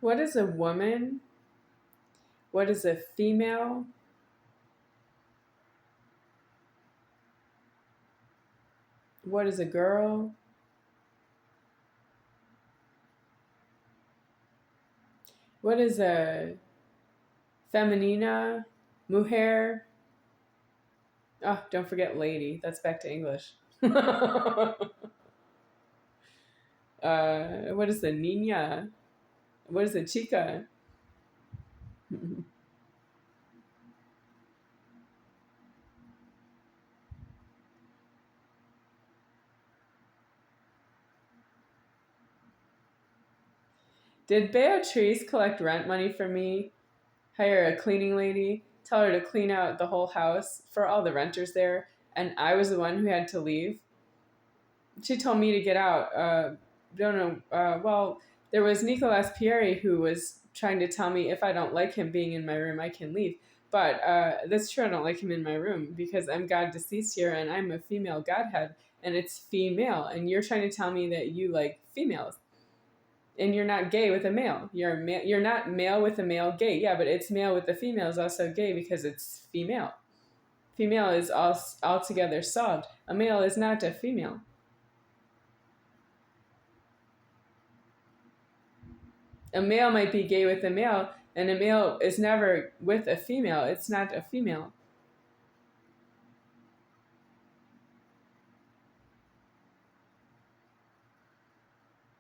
What is a woman? What is a female? What is a girl? What is a feminina? Mujer? Oh, don't forget lady. That's back to English. What is a niña? What is a chica? Did Beatrice collect rent money from me? Hire a cleaning lady? Tell her to clean out the whole house for all the renters there? And I was the one who had to leave? She told me to get out. Don't know. Well, there was Nicolas Pieri who was trying to tell me if I don't like him being in my room, I can leave. But that's true. I don't like him in my room because I'm God deceased here and I'm a female Godhead and it's female. And you're trying to tell me that you like females and you're not gay with a male. You're not male with a male gay. Yeah, but it's male with the female is also gay because it's female. Female is altogether solved. A male is not a female. A male might be gay with a male, and a male is never with a female. It's not a female.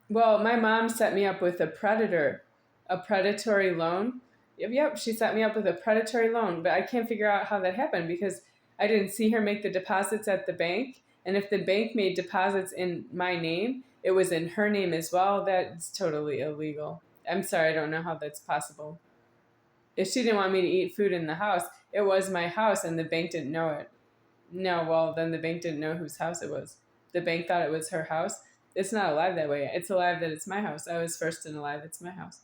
Well, my mom set me up with a predatory loan. Yep, she set me up with a predatory loan, but I can't figure out how that happened because I didn't see her make the deposits at the bank. And if the bank made deposits in my name, it was in her name as well. That's totally illegal. I'm sorry, I don't know how that's possible. If she didn't want me to eat food in the house, it was my house and the bank didn't know it. No, well, then the bank didn't know whose house it was. The bank thought it was her house. It's not alive that way. It's alive that it's my house. I was first and alive. It's my house.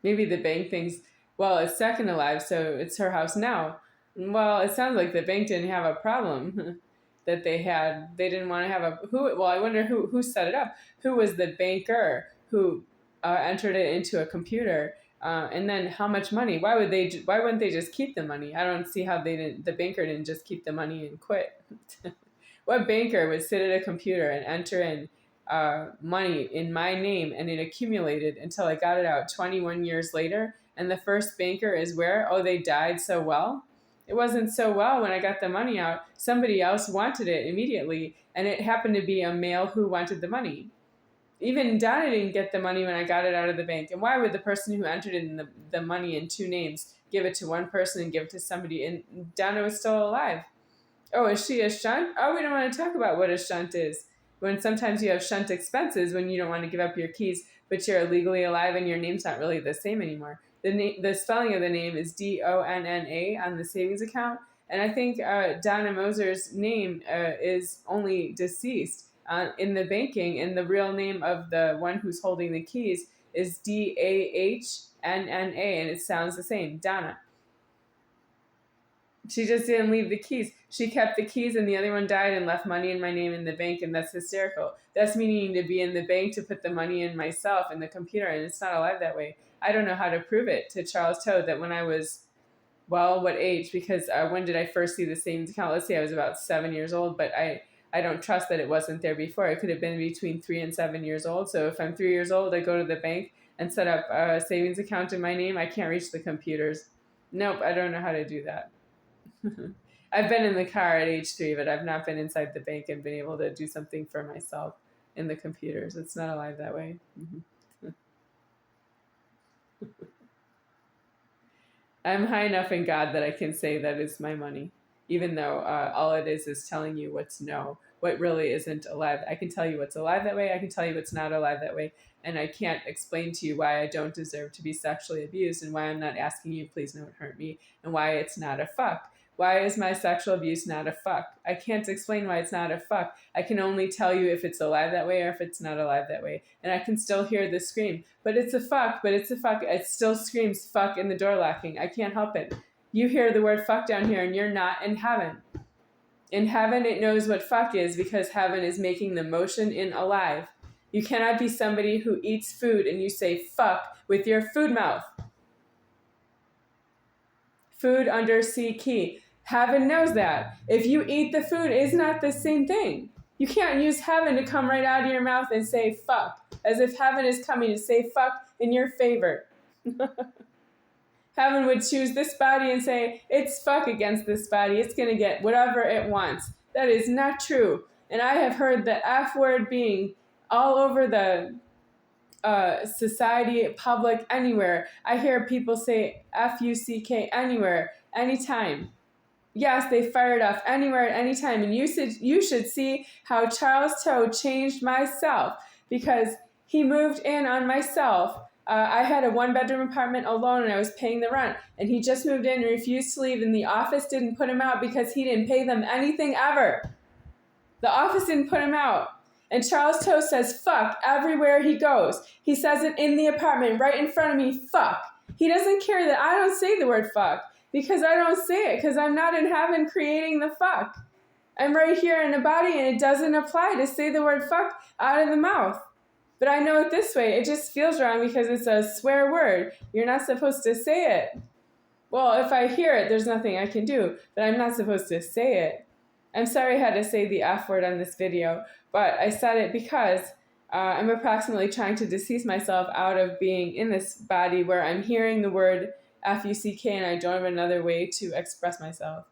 Maybe the bank thinks, well, it's second alive, so it's her house now. Well, it sounds like the bank didn't have a problem that they had. They didn't want to have a who. Well, I wonder who set it up. Who was the banker who entered it into a computer? And then how much money? Why wouldn't they just keep the money? I don't see how the banker didn't just keep the money and quit. What banker would sit at a computer and enter in money in my name and it accumulated until I got it out 21 years later? And the first banker is where? Oh, they died so well? It wasn't so well when I got the money out. Somebody else wanted it immediately, and it happened to be a male who wanted the money. Even Donna didn't get the money when I got it out of the bank. And why would the person who entered in the money in two names give it to one person and give it to somebody? And Donna was still alive. Oh, is she a shunt? Oh, we don't want to talk about what a shunt is. When sometimes you have shunt expenses when you don't want to give up your keys, but you're illegally alive and your name's not really the same anymore. The spelling of the name is Donna on the savings account. And I think Donna Moser's name is only deceased. In the banking, and the real name of the one who's holding the keys is Dahna, and it sounds the same, Donna. She just didn't leave the keys. She kept the keys, and the other one died and left money in my name in the bank, and that's hysterical. That's me needing to be in the bank to put the money in myself in the computer, and it's not alive that way. I don't know how to prove it to Charles Toad that when I was, well, what age? Because when did I first see the savings account? Let's say I was about 7 years old, but I don't trust that it wasn't there before. It could have been between 3 and 7 years old. So if I'm 3 years old, I go to the bank and set up a savings account in my name. I can't reach the computers. Nope, I don't know how to do that. I've been in the car at age 3, but I've not been inside the bank and been able to do something for myself in the computers. It's not alive that way. I'm high enough in God that I can say that is my money. Even though all it is telling you what's no, what really isn't alive. I can tell you what's alive that way. I can tell you what's not alive that way. And I can't explain to you why I don't deserve to be sexually abused and why I'm not asking you, please don't hurt me, and why it's not a fuck. Why is my sexual abuse not a fuck? I can't explain why it's not a fuck. I can only tell you if it's alive that way or if it's not alive that way. And I can still hear the scream, but it's a fuck, but it's a fuck. It still screams fuck in the door locking. I can't help it. You hear the word fuck down here and you're not in heaven. In heaven, it knows what fuck is because heaven is making the motion in alive. You cannot be somebody who eats food and you say fuck with your food mouth. Food under C key. Heaven knows that. If you eat the food, it's not the same thing. You can't use heaven to come right out of your mouth and say fuck, as if heaven is coming to say fuck in your favor. Heaven would choose this body and say, it's fuck against this body. It's going to get whatever it wants. That is not true. And I have heard the F word being all over the society, public, anywhere. I hear people say F-U-C-K anywhere, anytime. Yes, they fired off anywhere at any time. And you should see how Charles Toe changed myself, because he moved in on myself. I had a 1-bedroom apartment alone and I was paying the rent. And he just moved in and refused to leave, and the office didn't put him out because he didn't pay them anything ever. The office didn't put him out. And Charles Toe says fuck everywhere he goes. He says it in the apartment right in front of me, fuck. He doesn't care that I don't say the word fuck, because I don't say it, because I'm not in heaven creating the fuck. I'm right here in a body, and it doesn't apply to say the word fuck out of the mouth. But I know it this way. It just feels wrong because it's a swear word. You're not supposed to say it. Well, if I hear it, there's nothing I can do, but I'm not supposed to say it. I'm sorry I had to say the F word on this video, but I said it because I'm approximately trying to decease myself out of being in this body where I'm hearing the word F-U-C-K and I don't have another way to express myself.